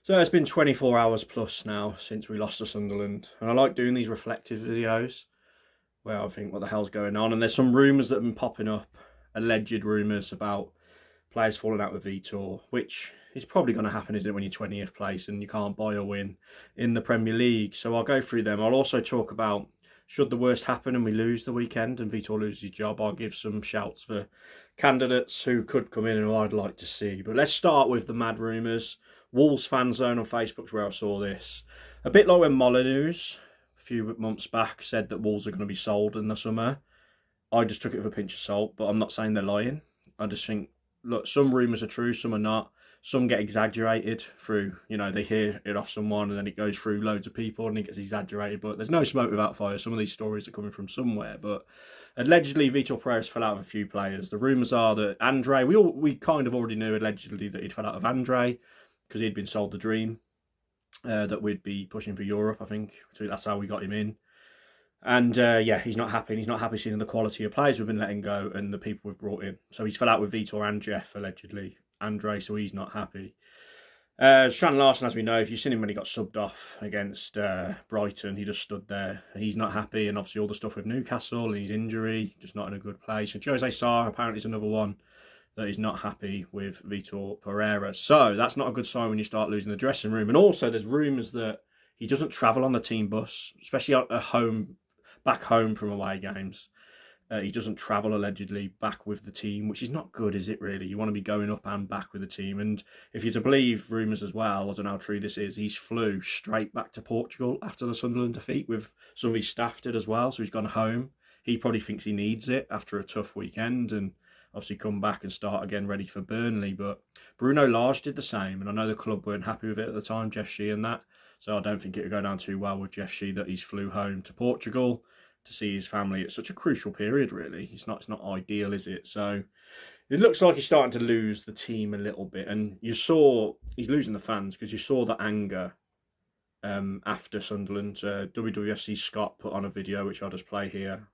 So it's been 24 hours plus now since we lost to Sunderland, and I like doing these reflective videos where I think what the hell's going on, and there's some rumours that have been popping up, alleged rumours about players falling out with Vitor, which is probably going to happen, isn't it, when you're 20th place and you can't buy a win in the Premier League. So I'll go through them. I'll also talk about, should the worst happen and we lose the weekend and Vitor loses his job, I'll give some shouts for candidates who could come in and who I'd like to see. But let's start with the mad rumours. Wolves fan zone on Facebook's where I saw this. A bit like when Molyneux, a few months back, said that Wolves are going to be sold in the summer. I just took it with a pinch of salt, but I'm not saying they're lying. I just think, look, some rumours are true, some are not. Some get exaggerated through, they hear it off someone and then it goes through loads of people and it gets exaggerated. But there's no smoke without fire. Some of these stories are coming from somewhere. But allegedly, Vitor Pereira fell out of a few players. The rumours are that Andre, we kind of already knew allegedly that he'd fell out of Andre, because he'd been sold the dream that we'd be pushing for Europe, I think. So that's how we got him in. And he's not happy. And he's not happy seeing the quality of players we've been letting go and the people we've brought in. So he's fell out with Vitor and Jeff, allegedly. Andre, so he's not happy. Strand Larson, as we know, if you've seen him when he got subbed off against Brighton, he just stood there. He's not happy. And obviously all the stuff with Newcastle and his injury, just not in a good place. And Jose Sarr apparently is another one that is not happy with Vitor Pereira. So that's not a good sign when you start losing the dressing room. And also there's rumours that he doesn't travel on the team bus, especially back home from away games. He doesn't travel allegedly back with the team, which is not good, is it really? You want to be going up and back with the team. And if you're to believe rumours as well, I don't know how true this is, he's flew straight back to Portugal after the Sunderland defeat with some of his staff did as well. So he's gone home. He probably thinks he needs it after a tough weekend and obviously come back and start again ready for Burnley. But Bruno Lage did the same, and I know the club weren't happy with it at the time, Jeff Shee and that. So I don't think it would go down too well with Jeff Shee that he's flew home to Portugal to see his family at such a crucial period, really. It's not ideal, is it? So it looks like he's starting to lose the team a little bit. And you saw he's losing the fans because you saw the anger after Sunderland. wwfc Scott put on a video, which I'll just play here.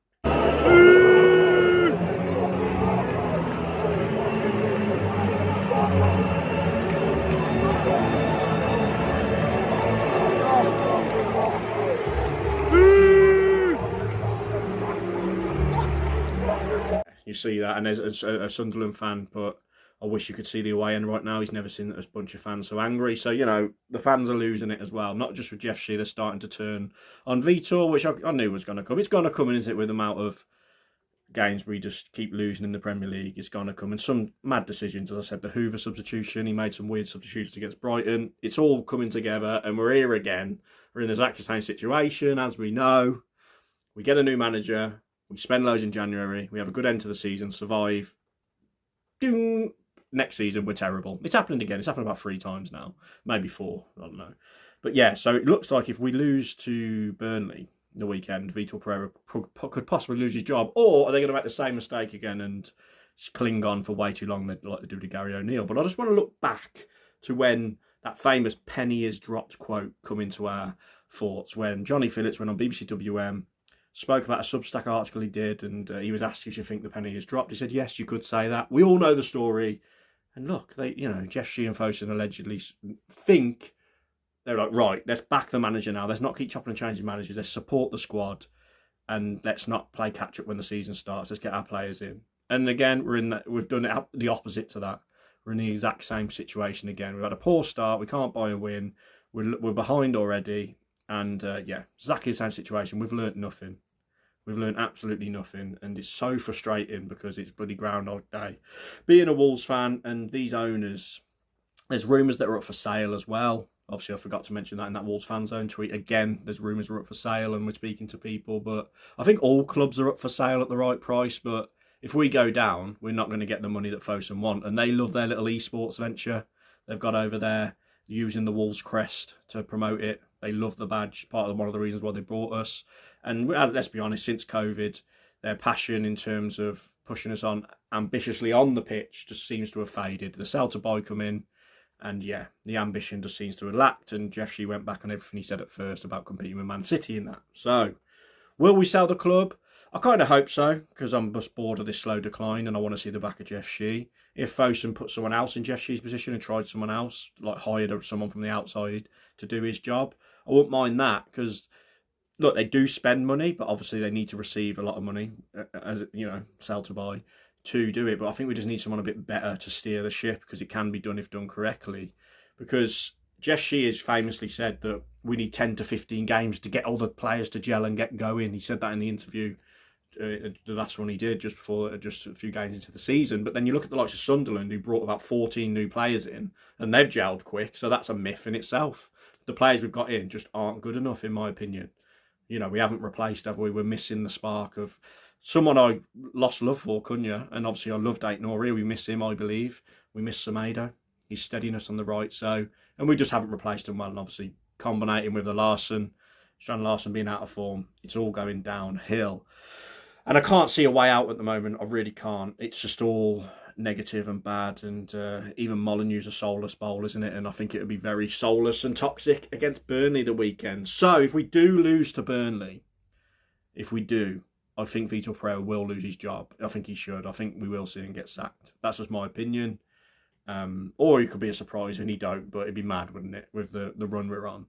You see that, and there's a Sunderland fan put, I wish you could see the away end right now. He's never seen a bunch of fans so angry. So, the fans are losing it as well. Not just with Jeff Shee, they're starting to turn on Vitor, which I knew was going to come. It's going to come, isn't it, with the amount of games we just keep losing in the Premier League. It's going to come. And some mad decisions, as I said, the Hoover substitution, he made some weird substitutions against Brighton. It's all coming together, and we're here again. We're in exactly the same situation, as we know. We get a new manager. We spend loads in January. We have a good end to the season, survive. Doom. Next season, we're terrible. It's happening again. It's happened about 3 times now. Maybe 4. I don't know. But yeah, so it looks like if we lose to Burnley the weekend, Vitor Pereira could possibly lose his job. Or are they going to make the same mistake again and cling on for way too long like they did with Gary O'Neill? But I just want to look back to when that famous penny is dropped quote come into our thoughts, when Johnny Phillips went on BBC WM, spoke about a Substack article he did, and he was asked if you think the penny has dropped. He said, yes, you could say that. We all know the story. And look, Jeff Shee and Fosun allegedly think, they're like, right, let's back the manager now. Let's not keep chopping and changing managers. Let's support the squad. And let's not play catch-up when the season starts. Let's get our players in. And again, we've done it the opposite to that. We're in the exact same situation again. We've had a poor start. We can't buy a win. We're behind already. And exactly the same situation. We've learnt nothing. We've learned absolutely nothing, and it's so frustrating because it's bloody Groundhog Day. Being a Wolves fan, and these owners, there's rumours that are up for sale as well. Obviously, I forgot to mention that in that Wolves fan zone tweet. Again, there's rumours are up for sale, and we're speaking to people. But I think all clubs are up for sale at the right price. But if we go down, we're not going to get the money that Fosun want. And they love their little esports venture they've got over there, using the Wolves crest to promote it. They love the badge, one of the reasons why they brought us. And let's be honest, since COVID, their passion in terms of pushing us on ambitiously on the pitch just seems to have faded. The sell to buy come in, and yeah, the ambition just seems to have lacked. And Jeff Shee went back on everything he said at first about competing with Man City in that. So, will we sell the club? I kind of hope so, because I'm just bored of this slow decline and I want to see the back of Jeff Shee. If Fosun put someone else in Jeff Shee's position and tried someone else, like hired someone from the outside to do his job, I wouldn't mind that, because look, they do spend money, but obviously they need to receive a lot of money, as you know, sell to buy, to do it. But I think we just need someone a bit better to steer the ship, because it can be done if done correctly. Because Jeff Shee has famously said that we need 10 to 15 games to get all the players to gel and get going. He said that in the interview, the last one he did just a few games into the season. But then you look at the likes of Sunderland, who brought about 14 new players in, and they've gelled quick. So that's a myth in itself. The players we've got in just aren't good enough, in my opinion. You know, we haven't replaced, have we? We're missing the spark of someone I lost love for, Cunha. And obviously I loved Aït-Nouri. We miss him, I believe. We miss Semedo. His steadiness on the right. So, and we just haven't replaced him well. And obviously combinating with the Strand Larsen being out of form, it's all going downhill. And I can't see a way out at the moment. I really can't. It's just all negative and bad. And even Molineu's a soulless bowl, isn't it? And I think it would be very soulless and toxic against Burnley the weekend. So if we do lose to Burnley, I think Vitor Pereira will lose his job. I think he should. I think we will see him get sacked. That's just my opinion. Or it could be a surprise and he don't, but it'd be mad, wouldn't it, with the run we're on.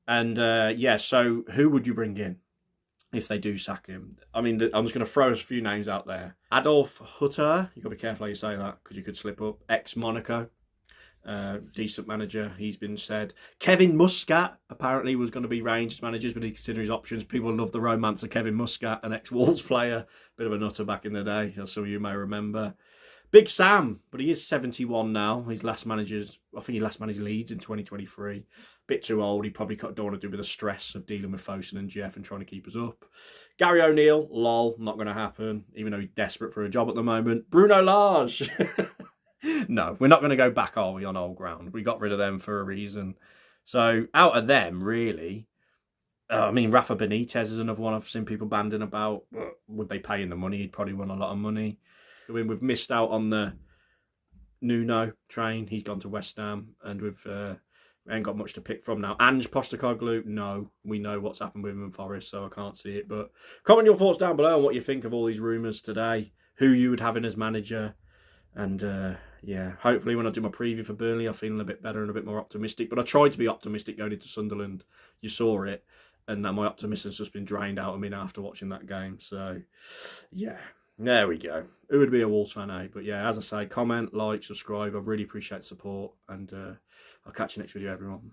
And so who would you bring in if they do sack him? I mean, I'm just going to throw a few names out there. Adolf Hutter, you've got to be careful how you say that, because you could slip up. Ex-Monaco, decent manager, he's been said. Kevin Muscat apparently was going to be Rangers managers, but he considered his options. People love the romance of Kevin Muscat, an ex-Wolves player, bit of a nutter back in the day, as some of you may remember. Big Sam, but he is 71 now. I think he last managed Leeds in 2023. Bit too old. He probably don't want to do with the stress of dealing with Fosun and Jeff and trying to keep us up. Gary O'Neill, lol, not going to happen, even though he's desperate for a job at the moment. Bruno Lage. No, we're not going to go back, are we, on old ground? We got rid of them for a reason. So out of them, really, Rafa Benitez is another one I've seen people banding about. Would they pay him the money? He'd probably won a lot of money. I mean, we've missed out on the Nuno train. He's gone to West Ham, and we ain't got much to pick from now. Ange Postecoglou, no. We know what's happened with him in Forest, so I can't see it. But comment your thoughts down below on what you think of all these rumours today, who you would have in as manager. And hopefully when I do my preview for Burnley, I'm feeling a bit better and a bit more optimistic. But I tried to be optimistic going into Sunderland. You saw it. And that my optimism has just been drained out of me now after watching that game. So, yeah. There we go. Who would be a Wolves fan, eh? But yeah, as I say, comment, like, subscribe. I really appreciate the support. And I'll catch you next video, everyone.